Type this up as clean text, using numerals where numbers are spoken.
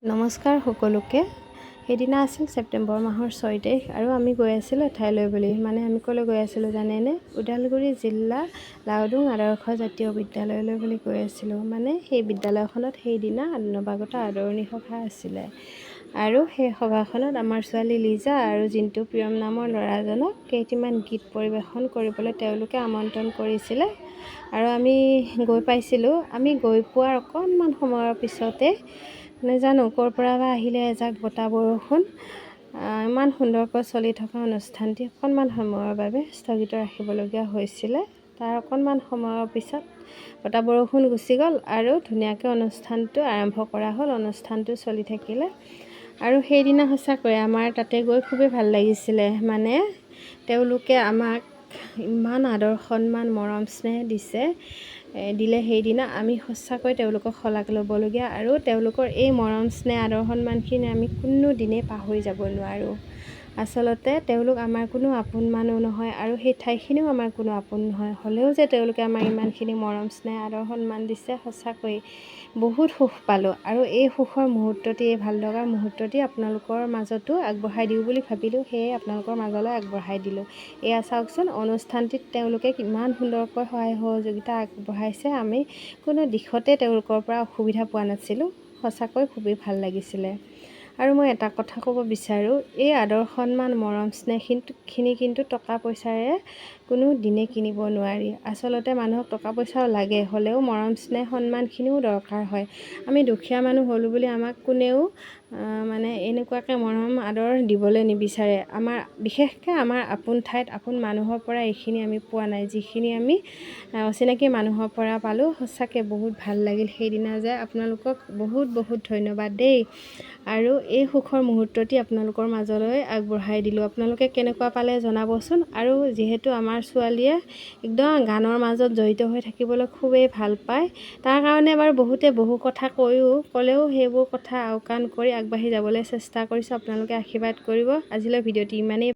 নমস্কাৰ সকলোকে। সেইদিনা আছিল ছেপ্টেম্বৰ মাহৰ 6 তাৰিখ আৰু আমি গৈ আছিলোঁ এঠাইলৈ বুলি। আমি ক'লৈ গৈ আছিলোঁ জানেনে? ওদালগুৰি জিলা লাউডুং আদৰ্শ জাতীয় বিদ্যালয়লৈ বুলি গৈ আছিলোঁ। সেই বিদ্যালয়খনত সেইদিনা নৱাগত আদৰণি সভা আছিলে আৰু সেই সভাখনত আমাৰ ছোৱালী লিজা আৰু জিন্তু প্ৰিয়ম নামৰ ল'ৰাজনক কেইটিমান গীত পৰিৱেশন কৰিবলৈ তেওঁলোকে আমন্ত্ৰণ কৰিছিলে আৰু আমি গৈ পাইছিলোঁ। আমি গৈ পোৱাৰ অকণমান সময়ৰ পিছতে নেজানো ক'ৰ পৰা বা আহিলে এজাক বতাহ বৰষুণ। ইমান সুন্দৰকৈ চলি থকা অনুষ্ঠানটি অকণমান সময়ৰ বাবে স্থগিত ৰাখিবলগীয়া হৈছিলে। তাৰ অকণমান সময়ৰ পিছত বতাহ বৰষুণ গুচি গ'ল আৰু ধুনীয়াকৈ অনুষ্ঠানটো আৰম্ভ কৰা হ'ল। অনুষ্ঠানটো চলি থাকিলে আৰু সেইদিনা সঁচাকৈ আমাৰ তাতে গৈ খুবেই ভাল লাগিছিলে। তেওঁলোকে আমাক ইমান আদৰ সন্মান মৰম স্নেহ দিলে সেইদিনা। আমি সঁচাকৈ তেওঁলোকক শলাগ ল'বলগীয়া আৰু তেওঁলোকৰ এই মৰম স্নেহ আদৰ সন্মানখিনি আমি কোনো দিনেই পাহৰি যাব নোৱাৰোঁ। আচলতে তেওঁলোক আমাৰ কোনো আপোন মানুহ নহয় আৰু সেই ঠাইখিনিও আমাৰ কোনো আপোন নহয়, হ'লেও যে তেওঁলোকে আমাক ইমানখিনি মৰম স্নেহ আদৰ সন্মান দিছে, সঁচাকৈ বহুত সুখ পালোঁ। আৰু এই সুখৰ মুহূৰ্তটি, এই ভাল লগাৰ মুহূৰ্তটি আপোনালোকৰ মাজতো আগবঢ়াই দিওঁ বুলি ভাবিলোঁ, সেয়ে আপোনালোকৰ মাজলৈ আগবঢ়াই দিলোঁ। এয়া চাওকচোন, অনুষ্ঠানটিত তেওঁলোকে কিমান সুন্দৰকৈ সহায় সহযোগিতা আগবঢ়াইছে। আমি কোনো দিশতে তেওঁলোকৰ পৰা অসুবিধা পোৱা নাছিলোঁ। সঁচাকৈ খুবেই ভাল লাগিছিলে। আৰু মই এটা কথা ক'ব বিচাৰোঁ, এই আদৰ সন্মান মৰম স্নেহখিনি কিন্তু টকা পইচাৰে কোনো দিনে কিনিব নোৱাৰি। আচলতে মানুহক টকা পইচাও লাগে, হ'লেও মৰম স্নেহ সন্মানখিনিও দৰকাৰ হয়। আমি দুখীয়া মানুহ হ'লোঁ বুলি আমাক কোনেও এনেকুৱাকৈ মৰম আদৰ দিবলৈ নিবিচাৰে। বিশেষকৈ আমাৰ আপোন ঠাইত আপোন মানুহৰ পৰা এইখিনি আমি পোৱা নাই, যিখিনি আমি অচিনাকি মানুহৰ পৰা পালোঁ। সঁচাকৈ বহুত ভাল লাগিল সেইদিনা যে। আপোনালোকক বহুত বহুত ধন্যবাদ দেই। আৰু এই সুখৰ মুহূৰ্তটি আপোনালোকৰ মাজলৈ আগবঢ়াই দিলোঁ। আপোনালোকে কেনেকুৱা পালে জনাবচোন। আৰু যিহেতু আমাৰ ছোৱালীয়ে একদম গানৰ মাজত জড়িত হৈ থাকিবলৈ খুবেই ভাল পায়, তাৰ কাৰণে বাৰু বহুতে বহু কথা ক'লেও সেইবোৰ কথা আওকাণ কৰি আগবাঢ়ি যাবলৈ চেষ্টা কৰিছোঁ। আপোনালোকে আশীৰ্বাদ কৰিব। আজিলৈ ভিডিঅ'টি ইমানেই।